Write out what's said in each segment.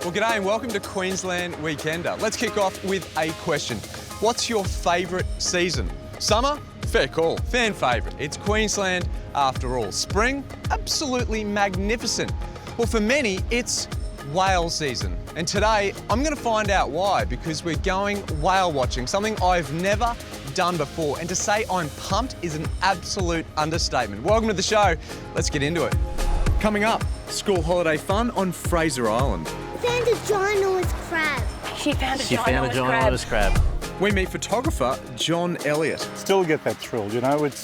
Well, g'day and welcome to Queensland Weekender. Let's kick off with a question. What's your favourite season? Summer? Fair call. Fan favourite. It's Queensland after all. Spring? Absolutely magnificent. Well, for many, it's whale season. And today, I'm going to find out why, because we're going whale watching, something I've never done before. And to say I'm pumped is an absolute understatement. Welcome to the show. Let's get into it. Coming up, school holiday fun on Fraser Island. Found a ginormous crab. She found a ginormous crab. We meet photographer John Eliot. Still get that thrill, you know, it's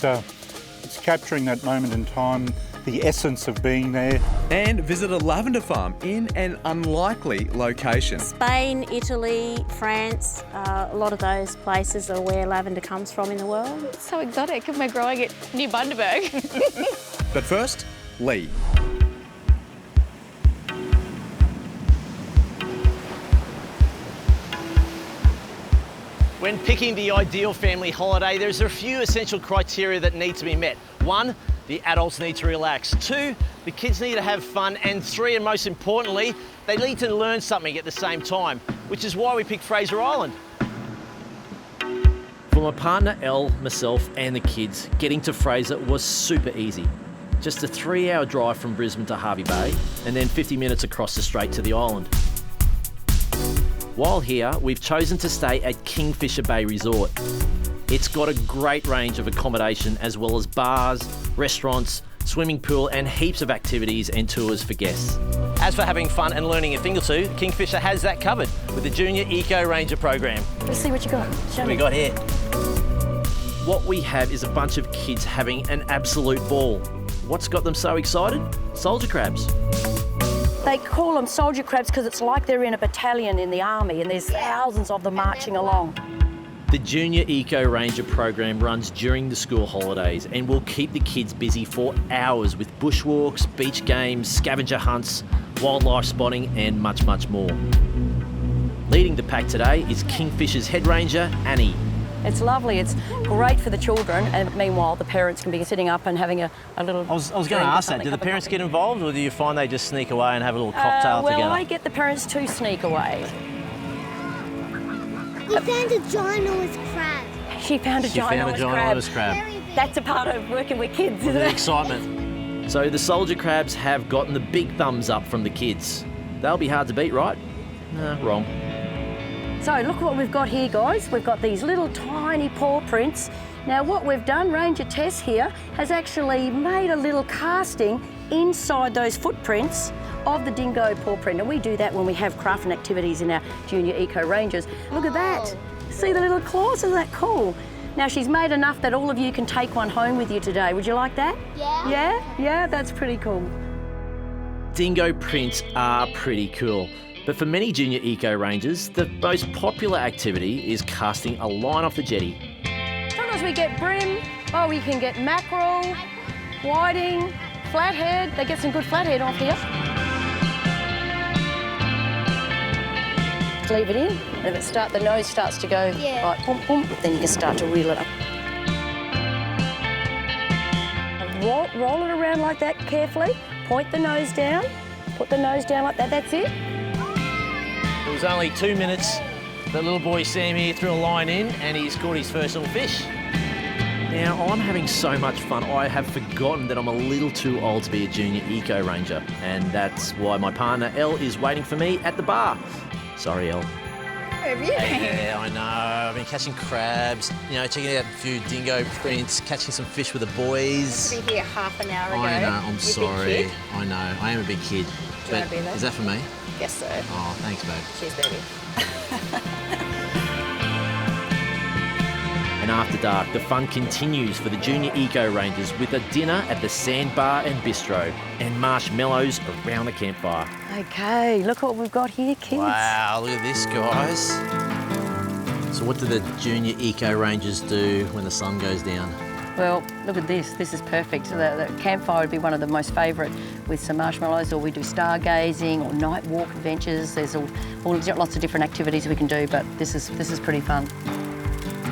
capturing that moment in time, the essence of being there. And visit a lavender farm in an unlikely location. Spain, Italy, France, a lot of those places are where lavender comes from in the world. It's so exotic, and we're growing it near Bundaberg. But first, Lee. When picking the ideal family holiday, there's a few essential criteria that need to be met. 1, the adults need to relax. 2, the kids need to have fun. And 3, and most importantly, they need to learn something at the same time, which is why we picked Fraser Island. For my partner Elle, myself and the kids, getting to Fraser was super easy. Just a 3-hour drive from Brisbane to Hervey Bay, and then 50 minutes across the strait to the island. While here, we've chosen to stay at Kingfisher Bay Resort. It's got a great range of accommodation as well as bars, restaurants, swimming pool and heaps of activities and tours for guests. As for having fun and learning a thing or two, Kingfisher has that covered with the Junior Eco Ranger program. Let's see what you got. Show me. What we got here? What we have is a bunch of kids having an absolute ball. What's got them so excited? Soldier crabs. They call them soldier crabs because it's like they're in a battalion in the army and there's thousands of them marching along. The Junior Eco Ranger program runs during the school holidays and will keep the kids busy for hours with bushwalks, beach games, scavenger hunts, wildlife spotting and much, much more. Leading the pack today is Kingfisher's head ranger, Annie. It's lovely, it's great for the children, and meanwhile the parents can be sitting up and having a little... I was going to ask that, do the parents get involved or do you find they just sneak away and have a little cocktail together? Well, I get the parents to sneak away. We found a ginormous crab. She found a ginormous crab. That's a part of working with kids, isn't The it? excitement. So the soldier crabs have gotten the big thumbs up from the kids. They'll be hard to beat, right? Wrong. So look what we've got here, guys. We've got these little tiny paw prints. Now what we've done, Ranger Tess here, has actually made a little casting inside those footprints of the dingo paw print. And we do that when we have crafting activities in our Junior Eco Rangers. Look at that. See the little claws? Isn't that cool? Now she's made enough that all of you can take one home with you today. Would you like that? Yeah. Yeah? Yeah, that's pretty cool. Dingo prints are pretty cool. But for many Junior Eco Rangers, the most popular activity is casting a line off the jetty. Sometimes we get bream, we can get mackerel, whiting, flathead. They get some good flathead off here. Leave it in, and if the nose starts to go like boom, boom, then you can start to reel it up. Roll it around like that carefully, point the nose down, put the nose down like that, that's it. It was only 2 minutes that little boy Sam here threw a line in and he's caught his first little fish. Now, I'm having so much fun, I have forgotten that I'm a little too old to be a Junior Eco Ranger, and that's why my partner Elle is waiting for me at the bar. Sorry, Elle. Where have you been? Yeah, I know. I've been catching crabs, checking out a few dingo prints, catching some fish with the boys. I was here half an hour ago. I know, I'm You sorry. big kid? I know, I am a big kid. Do you want to be there? Is that for me? Guess so. Oh, thanks, babe. Cheers, baby. And after dark, the fun continues for the Junior Eco Rangers with a dinner at the Sandbar and Bistro and marshmallows around the campfire. Okay, look what we've got here, kids. Wow, look at this, guys. So what do the Junior Eco Rangers do when the sun goes down? Well, look at this. This is perfect. The campfire would be one of the most favourite with some marshmallows, or we do stargazing or night walk adventures. There's lots of different activities we can do, but this is pretty fun.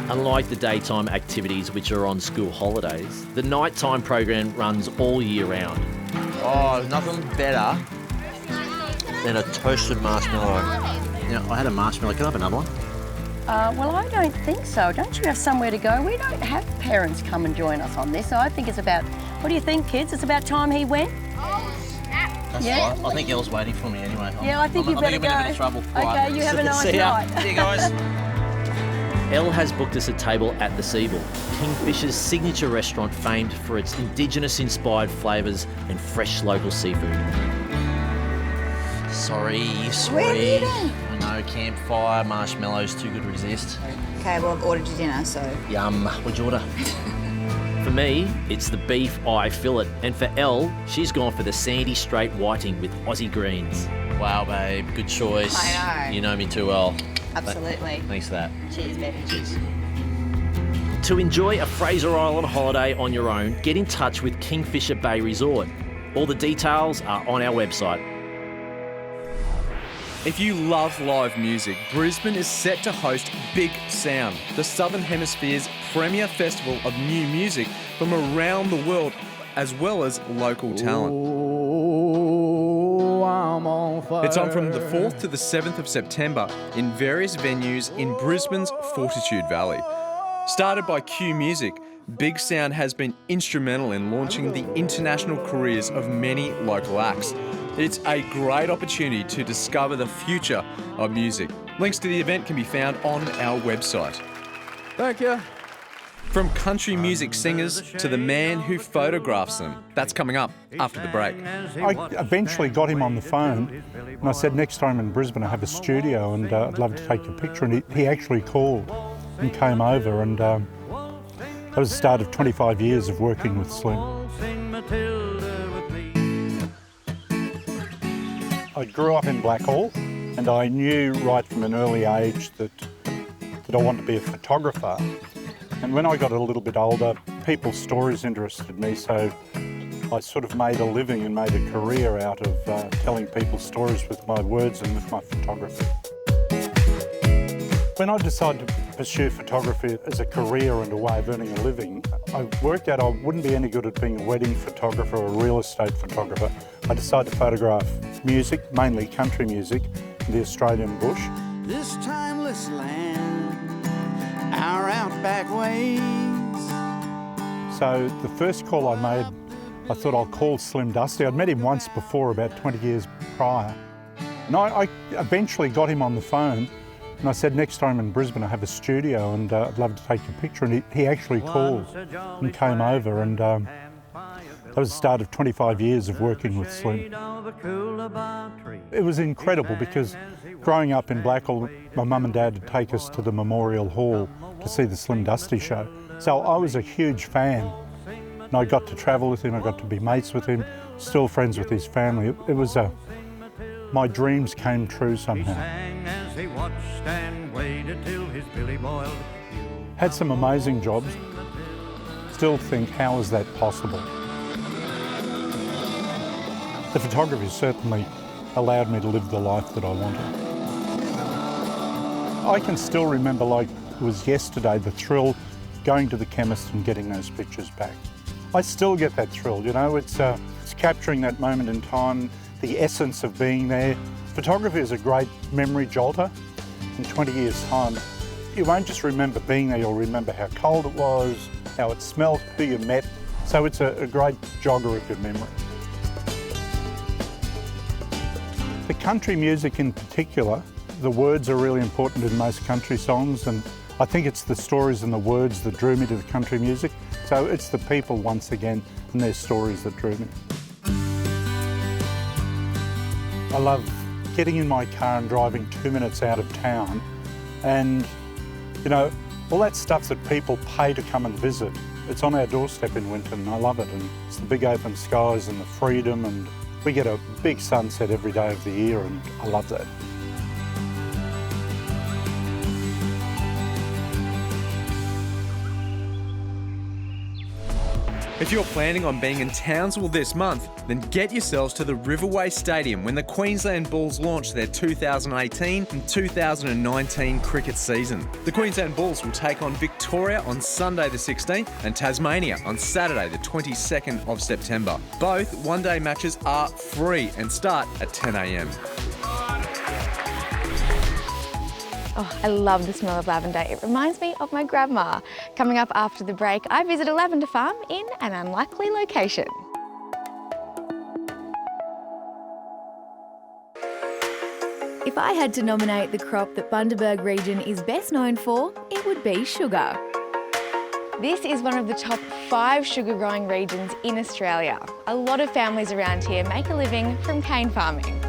Unlike the daytime activities which are on school holidays, the nighttime program runs all year round. Oh, nothing better then a toasted marshmallow. Now, I had a marshmallow. Can I have another one? Well, I don't think so. Don't you have somewhere to go? We don't have parents come and join us on this. So I think it's about, what do you think, kids? It's about time he went? That's Yeah. fine. I think Elle's waiting for me anyway. Yeah, I think you better I'm go. in a bit of trouble. Okay, Right. you have a nice See ya. night. See you guys. Elle has booked us a table at the Seaboard, Kingfisher's signature restaurant famed for its Indigenous-inspired flavours and fresh local seafood. Sorry. Where have you been? I know, campfire, marshmallows, too good to resist. Okay, well, I've ordered your dinner, so. Yum. What'd you order? For me, it's the beef eye fillet. And for Elle, she's gone for the sandy straight whiting with Aussie greens. Wow, babe. Good choice. I know. You know me too well. Absolutely. Thanks for that. Cheers, baby. Cheers. To enjoy a Fraser Island holiday on your own, get in touch with Kingfisher Bay Resort. All the details are on our website. If you love live music, Brisbane is set to host Big Sound, the Southern Hemisphere's premier festival of new music from around the world, as well as local talent. It's on from the 4th to the 7th of September in various venues in Brisbane's Fortitude Valley. Started by Q Music, Big Sound has been instrumental in launching the international careers of many local acts. It's a great opportunity to discover the future of music. Links to the event can be found on our website. Thank you. From country music singers to the man who photographs them. That's coming up after the break. I eventually got him on the phone and I said, next time in Brisbane I have a studio and I'd love to take a picture. And he actually called and came over, and that was the start of 25 years of working with Slim. I grew up in Blackhall and I knew right from an early age that I wanted to be a photographer. And when I got a little bit older, people's stories interested me, so I sort of made a living and made a career out of telling people's stories with my words and with my photography. When I decided to pursue photography as a career and a way of earning a living, I worked out I wouldn't be any good at being a wedding photographer or a real estate photographer. I decided to photograph music, mainly country music, in the Australian bush. This timeless land, our outback ways. So the first call I made, I thought I'll call Slim Dusty. I'd met him once before, about 20 years prior. And I eventually got him on the phone and I said, next time in Brisbane I have a studio and I'd love to take a picture. And he actually called and came over, and that was the start of 25 years of working with Slim. It was incredible because growing up in Blackhall, my mum and dad would take us to the Memorial Hall to see the Slim Dusty show. So I was a huge fan, and I got to travel with him, I got to be mates with him, still friends with his family. It was my dreams came true somehow. Had some amazing jobs. Still think, how is that possible? The photography certainly allowed me to live the life that I wanted. I can still remember, like it was yesterday, the thrill going to the chemist and getting those pictures back. I still get that thrill, you know, it's capturing that moment in time, the essence of being there. Photography is a great memory jolter. In 20 years' time, you won't just remember being there, you'll remember how cold it was, how it smelled, who you met. So it's a great jogger of your memory. The country music in particular, the words are really important in most country songs, and I think it's the stories and the words that drew me to the country music. So it's the people once again and their stories that drew me. I love getting in my car and driving 2 minutes out of town, and you know, all that stuff that people pay to come and visit, it's on our doorstep in Winton, and I love it. And it's the big open skies and the freedom, and we get a big sunset every day of the year, and I love that. If you're planning on being in Townsville this month, then get yourselves to the Riverway Stadium when the Queensland Bulls launch their 2018 and 2019 cricket season. The Queensland Bulls will take on Victoria on Sunday the 16th and Tasmania on Saturday the 22nd of September. Both one-day matches are free and start at 10 a.m. Oh, I love the smell of lavender. It reminds me of my grandma. Coming up after the break, I visit a lavender farm in an unlikely location. If I had to nominate the crop that Bundaberg region is best known for, it would be sugar. This is one of the top 5 sugar growing regions in Australia. A lot of families around here make a living from cane farming.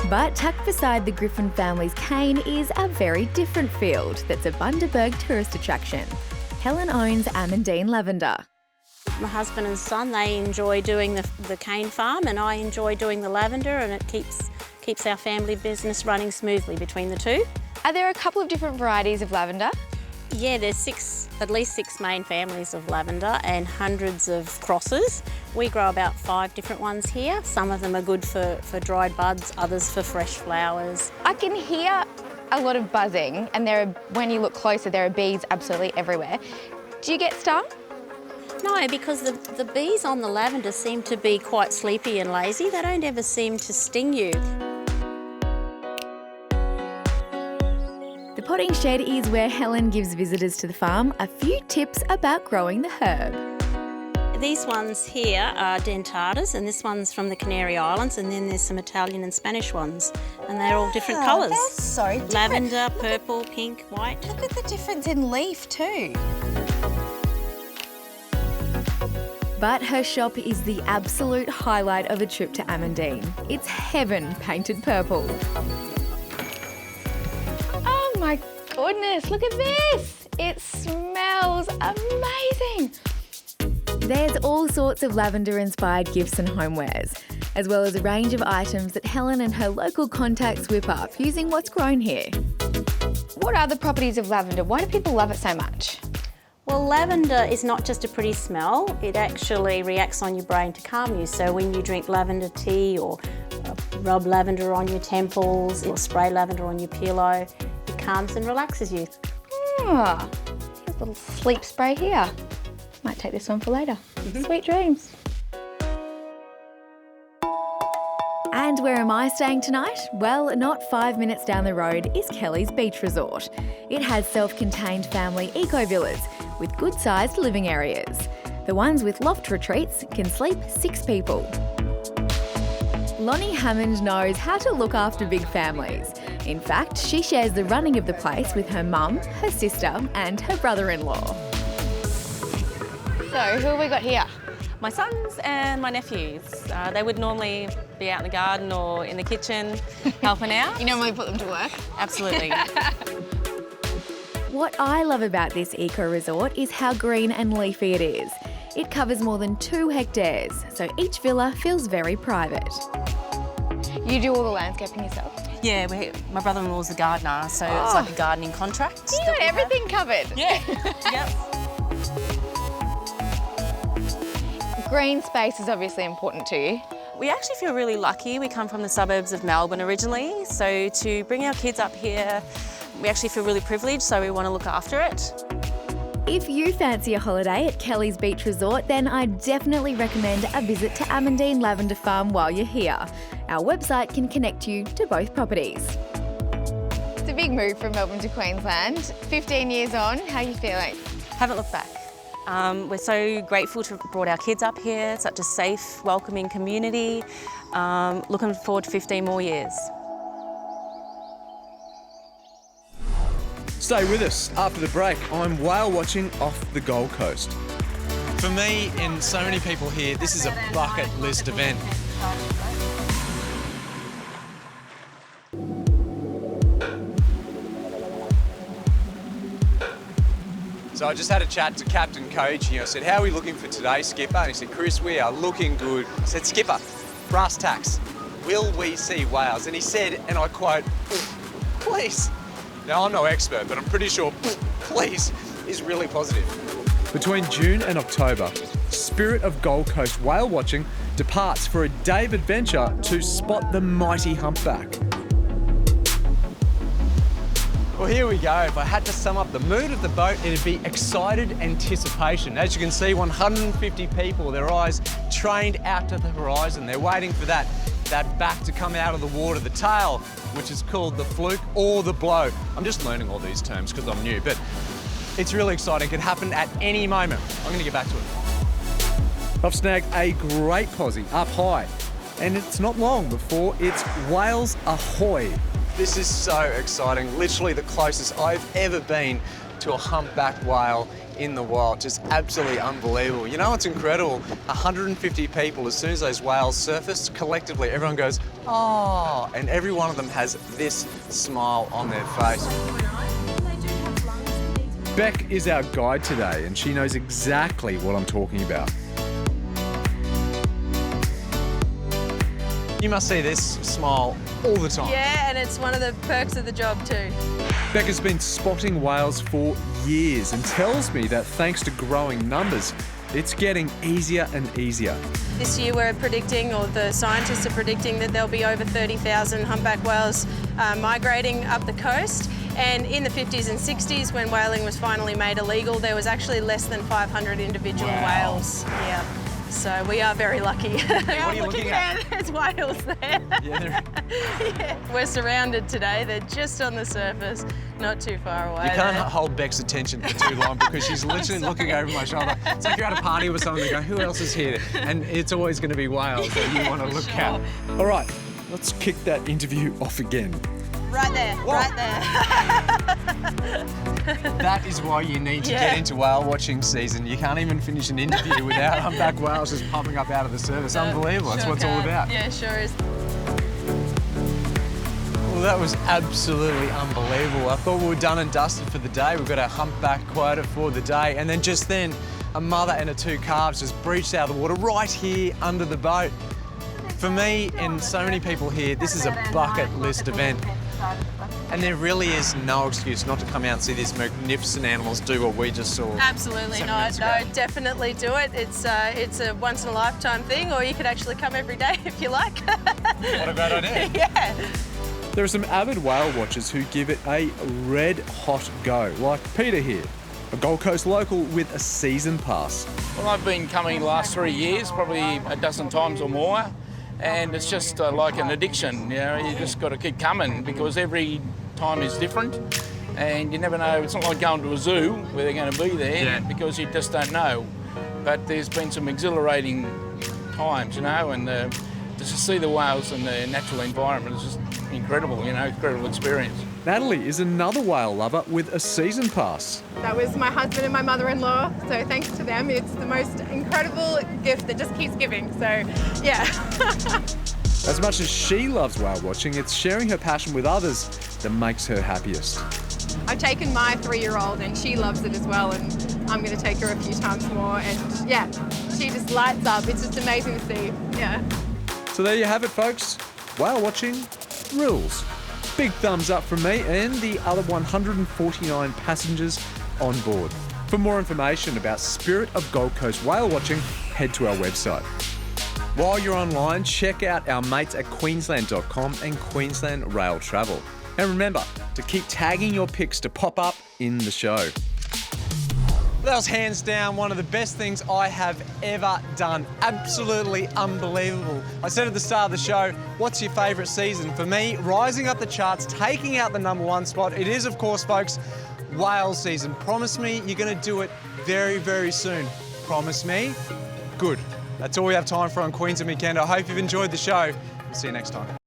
But tucked beside the Griffin family's cane is a very different field that's a Bundaberg tourist attraction. Helen owns Amandine Lavender. My husband and son, they enjoy doing the cane farm, and I enjoy doing the lavender, and it keeps our family business running smoothly between the two. Are there a couple of different varieties of lavender? Yeah, there's at least six main families of lavender and hundreds of crosses. We grow about 5 different ones here. Some of them are good for dried buds, others for fresh flowers. I can hear a lot of buzzing, and when you look closer, there are bees absolutely everywhere. Do you get stung? No, because the bees on the lavender seem to be quite sleepy and lazy. They don't ever seem to sting you. The potting shed is where Helen gives visitors to the farm a few tips about growing the herb. These ones here are dentatas, and this one's from the Canary Islands, and then there's some Italian and Spanish ones, and they're all different colours. That's so different. Lavender, purple, pink, white. Look at the difference in leaf too. But her shop is the absolute highlight of a trip to Amandine. It's heaven painted purple. Oh my goodness, look at this! It smells amazing! There's all sorts of lavender-inspired gifts and homewares, as well as a range of items that Helen and her local contacts whip up using what's grown here. What are the properties of lavender? Why do people love it so much? Well, lavender is not just a pretty smell, it actually reacts on your brain to calm you. So when you drink lavender tea or rub lavender on your temples or spray lavender on your pillow, it calms and relaxes you. Ah, here's a little sleep spray here. Might take this one for later. Sweet dreams. And where am I staying tonight? Well, not 5 minutes down the road is Kelly's Beach Resort. It has self-contained family eco-villas with good-sized living areas. The ones with loft retreats can sleep 6 people. Lonnie Hammond knows how to look after big families. In fact, she shares the running of the place with her mum, her sister and her brother-in-law. So, who have we got here? My sons and my nephews. They would normally be out in the garden or in the kitchen helping out. You normally put them to work? Absolutely. What I love about this eco-resort is how green and leafy it is. It covers more than 2 hectares, so each villa feels very private. You do all the landscaping yourself? Yeah, my brother-in-law's a gardener, so it's like a gardening contract. You got everything covered. Yeah. Yep. Green space is obviously important to you. We actually feel really lucky. We come from the suburbs of Melbourne originally, so to bring our kids up here, we actually feel really privileged, so we want to look after it. If you fancy a holiday at Kelly's Beach Resort, then I definitely recommend a visit to Amandine Lavender Farm while you're here. Our website can connect you to both properties. It's a big move from Melbourne to Queensland. 15 years on, how are you feeling? Haven't looked back. We're so grateful to have brought our kids up here, such a safe, welcoming community. Looking forward to 15 more years. Stay with us. After the break, I'm whale watching off the Gold Coast. For me and so many people here, this is a bucket list event. So I just had a chat to Captain Koji. I said, how are we looking for today, Skipper? And he said, Chris, we are looking good. I said, Skipper, brass tacks, will we see whales? And he said, and I quote, please. Now, I'm no expert, but I'm pretty sure please is really positive. Between June and October, Spirit of Gold Coast Whale Watching departs for a day of adventure to spot the mighty humpback. Well, here we go. If I had to sum up the mood of the boat, it'd be excited anticipation. As you can see, 150 people, their eyes trained out to the horizon. They're waiting for that back to come out of the water, the tail, which is called the fluke or the blow. I'm just learning all these terms because I'm new, but it's really exciting. It could happen at any moment. I'm gonna get back to it. I've snagged a great posse up high, and it's not long before it's whales ahoy. This is so exciting. Literally the closest I've ever been to a humpback whale in the wild. Just absolutely unbelievable. You know what's incredible? 150 people, as soon as those whales surface, collectively everyone goes, oh, and every one of them has this smile on their face. Beck is our guide today, and she knows exactly what I'm talking about. You must see this smile all the time. Yeah, and it's one of the perks of the job too. Becca's been spotting whales for years and tells me that thanks to growing numbers, it's getting easier and easier. This year we're predicting, or the scientists are predicting, that there'll be over 30,000 humpback whales migrating up the coast. And in the 50s and 60s, when whaling was finally made illegal, there was actually less than 500 individual whales. Yeah. So we are very lucky. What are you looking at? There's whales there. Yeah, Yeah. We're surrounded today. They're just on the surface, not too far away. You can't hold Beck's attention for too long because she's literally looking over my shoulder. It's like you're at a party with someone, they go, who else is here? And it's always going to be whales that you want to look at. All right, let's kick that interview off again. Right there, right there. That is why you need to get into whale watching season. You can't even finish an interview without humpback whales just popping up out of the surface. Unbelievable, that's what it's all about. Yeah, sure is. Well, that was absolutely unbelievable. I thought we were done and dusted for the day. We've got our humpback quota for the day. And then just then, a mother and her two calves just breached out of the water right here under the boat. For me and so many people here, this is a bucket list event. And there really is no excuse not to come out and see these magnificent animals do what we just saw. Absolutely not. No, definitely do it. It's a once in a lifetime thing, or you could actually come every day if you like. What a great idea. Yeah. There are some avid whale watchers who give it a red hot go, like Peter here, a Gold Coast local with a season pass. Well, I've been coming the last 3 years, probably a dozen times or more. And it's just like an addiction, you know, you just got to keep coming because every time is different and you never know. It's not like going to a zoo where they're going to be there because you just don't know. But there's been some exhilarating times, you know, and to see the whales and the natural environment is just incredible, you know, incredible experience. Natalie is another whale lover with a season pass. That was my husband and my mother-in-law, so thanks to them, it's the most incredible gift that just keeps giving, so yeah. As much as she loves whale watching, it's sharing her passion with others that makes her happiest. I've taken my 3-year-old and she loves it as well, and I'm going to take her a few times more, and yeah, she just lights up. It's just amazing to see, yeah. So there you have it, folks. Whale watching rules. Big thumbs up from me and the other 149 passengers on board. For more information about Spirit of Gold Coast whale watching, head to our website. While you're online, check out our mates at Queensland.com and Queensland Rail Travel. And remember to keep tagging your pics to pop up in the show. That was hands down one of the best things I have ever done. Absolutely unbelievable. I said at the start of the show, what's your favourite season? For me, rising up the charts, taking out the #1 spot, it is, of course, folks, whale season. Promise me you're going to do it very, very soon. Promise me? Good. That's all we have time for on Queensland Weekender. I hope you've enjoyed the show. We'll see you next time.